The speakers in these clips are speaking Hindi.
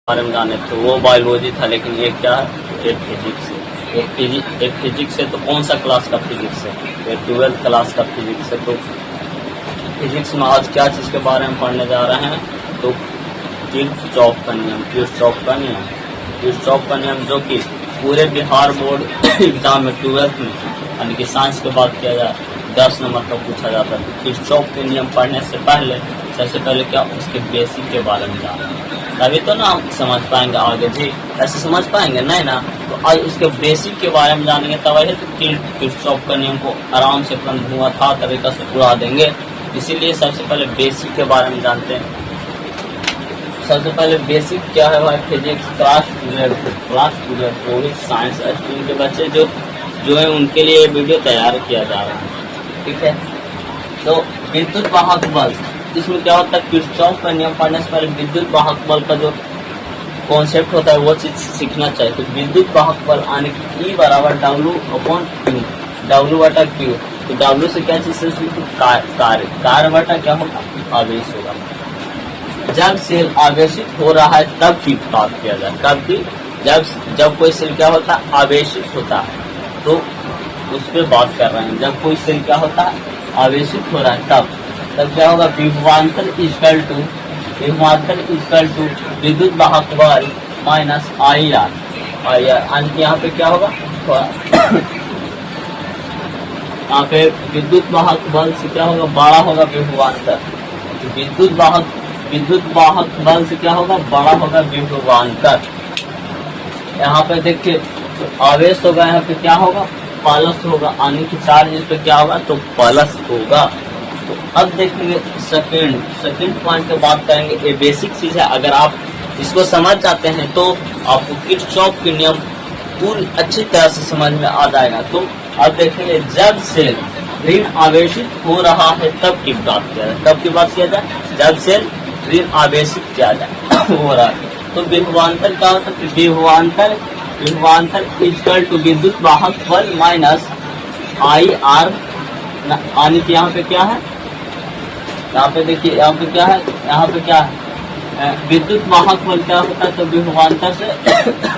बारे में जाने थे, वो बायोलॉजी था, लेकिन ये क्या है, एक फिजिक्स है। एक फिजिक्स है तो कौन सा क्लास का फिजिक्स है, ये 12th क्लास का फिजिक्स है। तो फिजिक्स में आज क्या चीज़ के बारे में पढ़ने जा रहे हैं, तो किरचॉफ का नियम, किरचॉफ का नियम जो कि पूरे बिहार बोर्ड एग्जाम में 12th में यानी कि साइंस के बाद किया जाए 10 नंबर का पूछा जाता है। तो किरचॉफ के नियम पढ़ने से पहले सबसे पहले क्या उसके बेसिक के बारे में जाना, तभी तो ना हम समझ पाएंगे आगे जी, ऐसे समझ पाएंगे नहीं ना। तो आज उसके बेसिक के बारे में जानेंगे तब है तो किरचॉफ का नियम को आराम से अपन धुआंधार तरीका से उड़ा देंगे। इसीलिए सबसे पहले बेसिक के बारे में जानते हैं। सबसे पहले बेसिक क्या है भाई, फिजिक्स क्लास 12 वो भी साइंस स्ट्रीम के बच्चे जो है उनके लिए वीडियो तैयार किया जा रहा है, ठीक है। तो विद्युत वाहक बल, इसमें क्या होता है, किरचॉफ का नियम पढ़ने से पहले विद्युत वाहक बल का जो कॉन्सेप्ट होता है वो चीज सीखना चाहिए। तो विद्युत वाहक बल आने की E बराबर W/Q, W/Q। तो W से क्या चीज से कार्य बटा क्या होगा, आवेश होगा। जब सेल आवेशित हो रहा है तब की बात किया जाए, कब की, जब कोई सेल क्या होता है, आवेशित होता है, तो उस पर बात कर रहे हैं। जब कोई सेल क्या होता है, आवेशित हो रहा है तब क्या होगा, विभवांतर इक्वल टू विद्युत वाहक बल माइनस IR। यहाँ पे क्या होगा, यहाँ पे विद्युत वाहक बल से क्या होगा, बड़ा होगा विभवांतर। विद्युत वाहक बल से क्या होगा, बड़ा होगा विभवांतर। यहाँ पे देखिए तो आवेश होगा, यहाँ पे क्या होगा, प्लस होगा, आने की चार्ज इस पे क्या होगा, तो प्लस होगा। तो अब देखेंगे सेकंड पॉइंट पे बात करेंगे। ये बेसिक चीज है, अगर आप इसको समझ जाते हैं तो आपको किरचॉफ के नियम पूरी अच्छी तरह से समझ में आ जाएगा। तो अब देखेंगे, जब सेल ऋण आवेशित हो रहा है तब की बात किया जाए, तब की बात किया जाए जब सेल ऋण आवेशित किया जाए हो रहा है। तो विभवांतर क्या होता है, विभवांतर इक्वल टू विद्युत वाहक बल माइनस IR। आने की यहाँ पे क्या है, यहाँ पे देखिए, यहाँ पे क्या है, विद्युत वाहक बल क्या होता है, तो विभवांतर से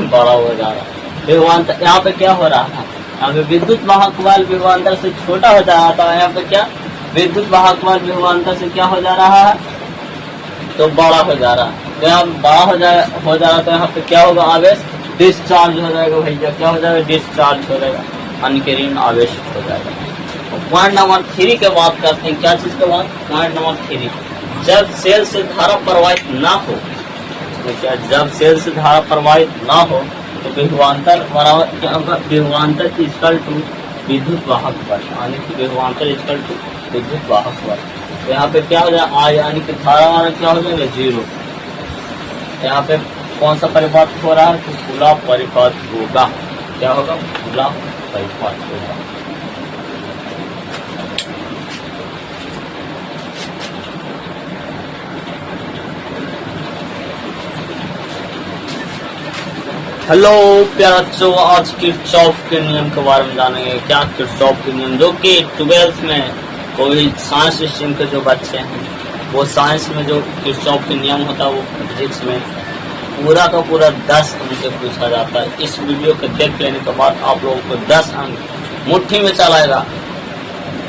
बड़ा हो जा रहा है। विभवांतर यहाँ पे क्या हो रहा है, यहाँ पे विद्युत वाहक बल विभवांतर से छोटा हो जा रहा था, यहाँ पे क्या, विद्युत वाहक बल विभवांतर से क्या हो जा रहा है, तो बड़ा हो जा रहा है। तो यहाँ बड़ा हो जा रहा है, तो यहाँ पे क्या होगा, आवेश डिस्चार्ज हो जाएगा भैया, क्या हो जाएगा, डिस्चार्ज हो जाएगा, यानी कि ऋण आवेशित हो जाएगा। पॉइंट नंबर 3 के बात करते हैं, क्या चीज के बाद, पॉइंट नंबर 3, जब सेल से धारा प्रवाहित ना हो, क्या, जब सेल से धारा प्रवाहित ना हो तो विभवांतर बराबर क्या होगा, विभवांतर इक्वल टू विद्युत वाहक बल, यानी कि विभवांतर इक्वल टू विद्युत वाहक बल। तो यहाँ पे क्या हो जाएगा, I यानी कि धारा वाला क्या हो जाएगा, 0। यहाँ पे कौन सा परिपथ हो रहा है, तो खुला परिपथ होगा, क्या होगा, खुला परिपथ होगा। हेलो प्यारे बच्चों, आज किरचॉफ के नियम के बारे में जानेंगे। क्या किरचॉफ के नियम, जो कि 12th में कोई साइंस स्ट्रीम के जो बच्चे हैं वो साइंस में जो किरचॉफ के नियम होता है वो फिजिक्स में पूरा का पूरा 10 अंक से पूछा जाता है। इस वीडियो को देख लेने के बाद आप लोगों को 10 अंक मुट्ठी में चलाएगा।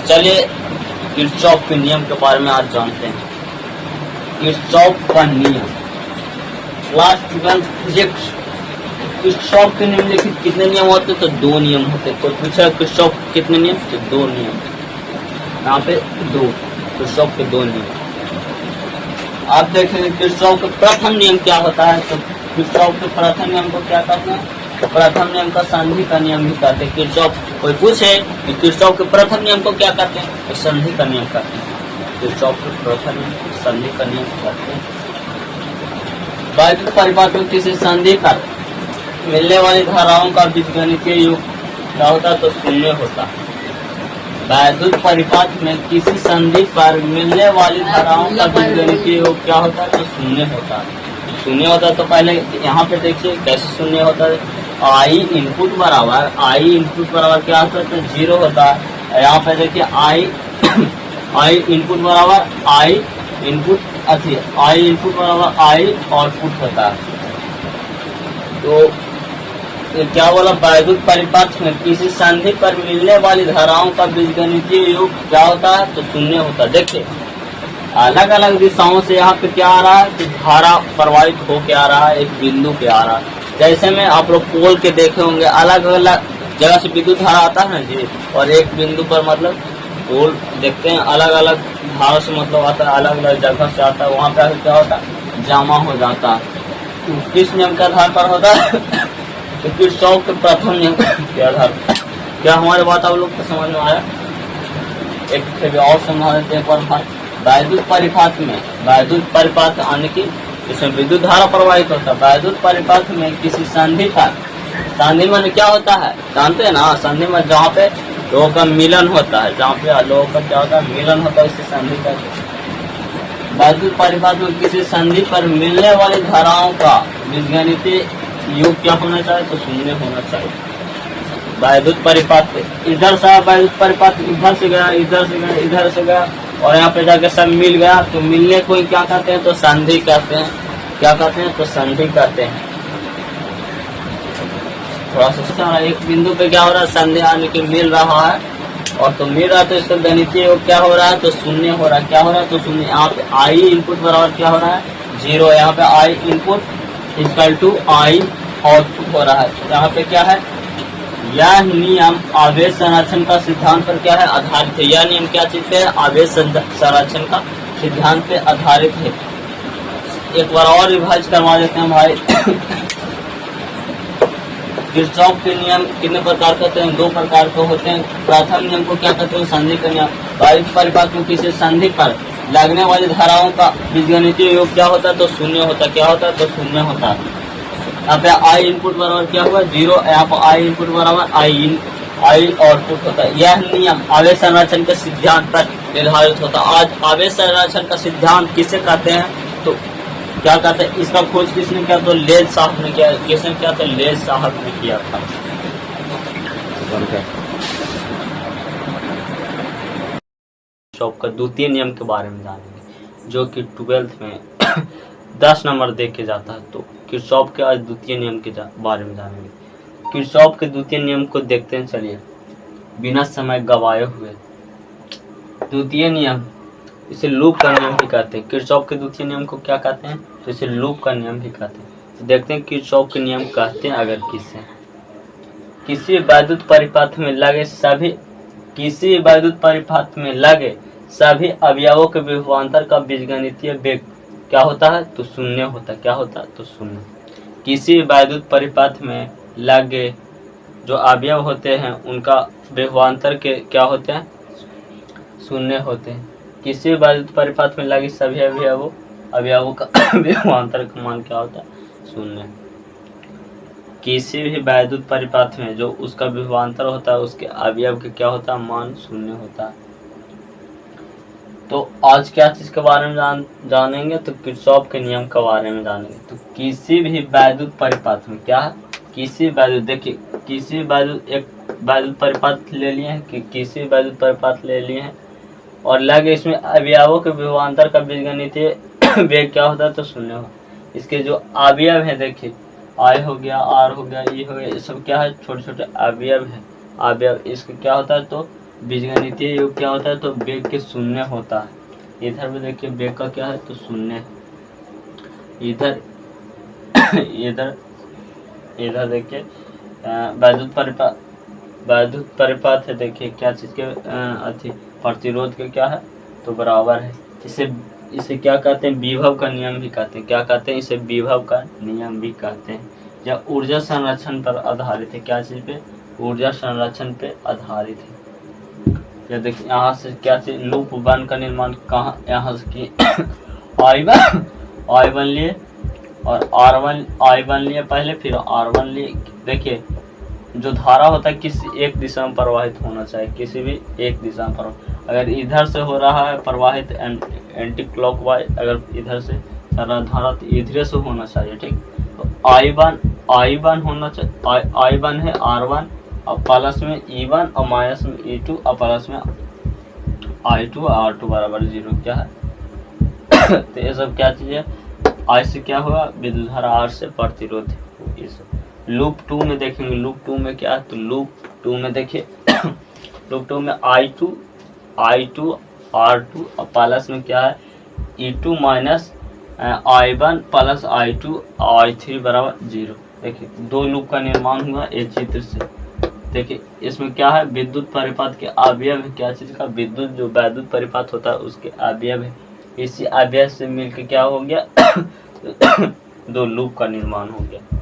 चलिए किरचॉफ के नियम के बारे में आज जानते हैं। किरचॉफ का नियम, क्लास 12 फिजिक्स। किरचॉफ के नियम देखिए कितने नियम होते, तो 2 नियम होते। तो पूछा किरचॉफ कितने नियम, तो 2 नियम, यहाँ पे 2, किरचॉफ के 2 नियम। आप देखेंगे किरचॉफ का प्रथम नियम क्या होता है, तो किरचॉफ के प्रथम नियम को क्या कहते हैं, तो प्रथम नियम का संधि का नियम भी कहते हैं। किरचॉफ कोई पूछे कि किरचॉफ के प्रथम नियम को क्या कहते हैं, तो संधि का नियम कहते हैं। किरचॉफ के प्रथम नियम को संधि का नियम कहते हैं। वैद्युत परिपथ में किसी संधि पर मिलने वाली धाराओं का बीजगणितीय योग क्या होता है, तो शून्य होता है। वैद्युत परिपथ में किसी संधि पर मिलने वाली धाराओं का बीजगणितीय योग क्या होता है, तो शून्य होता है। शून्य होता है तो पहले यहाँ पे देखिए कैसे शून्य होता है। I इनपुट बराबर क्या होता है, तो 0 होता है। यहाँ पे देखिए I इनपुट बराबर I इनपुट बराबर I आउटपुट होता है। तो ये क्या बोला, वैद्युत परिपथ में किसी संधि पर मिलने वाली धाराओं का बीजगणितीय योग क्या होता है, तो शून्य होता है। देखिए अलग अलग दिशाओं से यहाँ पे क्या आ रहा है कि धारा प्रवाहित हो के आ रहा है, एक बिंदु पे आ रहा है। जैसे में आप लोग पोल के देखे होंगे, अलग अलग जगह से विद्युत धारा आता है ना जी, और एक बिंदु पर मतलब पोल देखते हैं अलग अलग धारा से मतलब आता है, अलग अलग जगह से आता है, वहाँ पे क्या होता है, जमा हो जाता है। तो किस नियम के आधार पर होता है तो किरचॉफ के प्रथम नियम के आधार पर। क्या हमारे बात आप लोग को समझ में आया? एक फिर और समझा देते हैं एक बार भाई। वैद्युत परिपथ में, वैद्युत परिपथ आने की इसमें विद्युत धारा प्रवाहित होता है। वैद्युत परिपथ में किसी संधि पर, संधि में क्या होता है जानते हैं ना, संधि में जहाँ पे लोगों का मिलन होता है, जहाँ पे लोगों का क्या होता है, मिलन होता है, इसे संधि कहते हैं। वैद्युत परिपथ में किसी संधि पर मिलने वाली धाराओं का बीजगणितीय योग क्या होना चाहिए, तो शून्य होना चाहिए। वैद्युत परिपथ इधर से वैद्युत परिपथ इधर से गया, इधर से गया, इधर से गया, और यहाँ पे जाके सब मिल गया, तो मिलने को ही क्या कहते हैं, तो संधि कहते हैं। क्या कहते हैं, तो संधि कहते हैं। थोड़ा सा एक बिंदु पे क्या हो रहा है, संधि आने के मिल रहा है, और तो मिल रहा है तो इसका गणितीय योग क्या हो रहा है, तो शून्य हो रहा है। क्या हो रहा है, तो शून्य। यहाँ पे आई इनपुट बराबर क्या हो रहा है, 0। यहाँ पे I input equal to I output हो रहा है। यहाँ पे क्या है, यह नियम आवेश संरक्षण का सिद्धांत पर क्या है, आधारित है। यह नियम क्या चीज पे है, आवेश संरक्षण का सिद्धांत पे आधारित है। एक बार और रिवाइज करवा देते हैं भाई। किरचॉफ के नियम कितने प्रकार के होते हैं, 2 प्रकार के होते हैं। प्रथम नियम को क्या कहते हैं, संधि का नियम। वैद्युत परिपथ में किसी संधि पर लगने वाली धाराओं का बीजगणितीय योग क्या होता है, तो शून्य होता है। क्या होता है, तो शून्य होता है। यहाँ पे आई इनपुट बराबर क्या हुआ, 0। यहाँ पे आई इनपुट बराबर आई आउटपुट होता है। यह नियम आवेश संरक्षण के सिद्धांत पर निर्धारित होता है। आज आवेश संरक्षण का सिद्धांत किसे कहते हैं, तो क्या कहते हैं, इसका खोज किसने किया, तो लेज साहब ने किया। किसने किया, तो लेज साहब ने किया था। किरचॉफ का द्वितीय नियम के बारे में जानेंगे, जो कि 12th में 10 नंबर दे के जाता है। तो किरचॉफ के आज द्वितीय नियम के बारे में जानेंगे। किरचॉफ के द्वितीय नियम को देखते हैं, चलिए बिना समय गवाए हुए। द्वितीय नियम, इसे लूप का नियम भी कहते हैं। किरचॉफ के द्वितीय नियम को क्या कहते हैं, तो इसे लूप का नियम भी कहते हैं। तो देखते हैं किरचॉफ के नियम कहते हैं अगर किससे, किसी वैद्युत परिपथ में लगे सभी, किसी वैद्युत परिपथ में लगे सभी अवयवों के विभवांतर का बीजगणितीय वेग क्या होता है, तो शून्य होता है। क्या होता है, तो शून्य। किसी वैद्युत परिपथ में लगे जो अवयव होते हैं उनका विभवांतर के क्या होते हैं, शून्य होते हैं। किसी वैद्युत परिपथ में लगे सभी अवयवों का विभवांतर का मान क्या होता है, शून्य। किसी भी वैद्युत परिपथ में जो उसका विभवांतर होता है उसके अवयव के क्या होता है, मान शून्य होता है। तो आज क्या चीज के बारे में जानेंगे, तो किरचॉफ के नियम के बारे में जानेंगे। तो किसी भी वैद्युत परिपथ में क्या है, किसी वैद्युत, देखिए किसी वैद्युत, एक वैद्युत परिपथ ले लिए हैं, कि किसी वैद्युत परिपथ ले लिए हैं और लगे इसमें अवयवों के विभवांतर का बीजगणितीय वेग क्या होता है, तो शून्य हो। इसके जो अवयव है, देखिए आई हो गया, आर हो गया, ई हो गया, ये सब क्या है, छोटे छोटे अवयव है। अवयव इसके क्या होता है, तो बीजगणितीय योग क्या होता है, तो वेग के शून्य होता है। इधर भी देखिए वेग का क्या है, तो शून्य है। इधर इधर इधर देखिए वैद्युत परिपथ है, देखिए क्या चीज के अति प्रतिरोध के क्या है, तो बराबर है। इसे क्या कहते हैं, विभव का नियम भी कहते हैं। क्या कहते हैं, इसे विभव का नियम भी कहते हैं। या ऊर्जा संरक्षण पर आधारित है। क्या चीज पे, ऊर्जा संरक्षण पे आधारित है। ये देखिए यहाँ से क्या चीज, लूप 1 का निर्माण कहाँ, यहाँ से की I1 लिए और I1 लिए पहले, फिर R1 लिए। देखिए जो धारा होता है किसी एक दिशा में प्रवाहित होना चाहिए, किसी भी एक दिशा में प्रवाहित। अगर इधर से हो रहा है प्रवाहित एंटी क्लॉकवाइज, अगर इधर से सारा धारा तो इधर से होना चाहिए, ठीक। तो I1 होना चाहिए, I1 है R1 और प्लस में E1 और माइनस में E2 और प्लस में I2 और R2 बराबर 0 क्या है। तो ये सब क्या चीज है, I से क्या हुआ, विद्युत धारा R से प्रतिरोध इस लूप 2 में देखेंगे, लूप 2 में क्या है, तो लूप 2 में देखिए लूप 2 में I2 R2 और प्लस में क्या है E2 minus I1 plus I2 I3 बराबर 0। देखिए दो लूप का निर्माण हुआ एक चित्र से। देखिए इसमें क्या है, विद्युत परिपात के अवयव है, क्या चीज का, विद्युत जो वैद्युत परिपात होता है उसके अवयव है। इसी अवयव से मिलकर क्या हो गया दो लूप का निर्माण हो गया।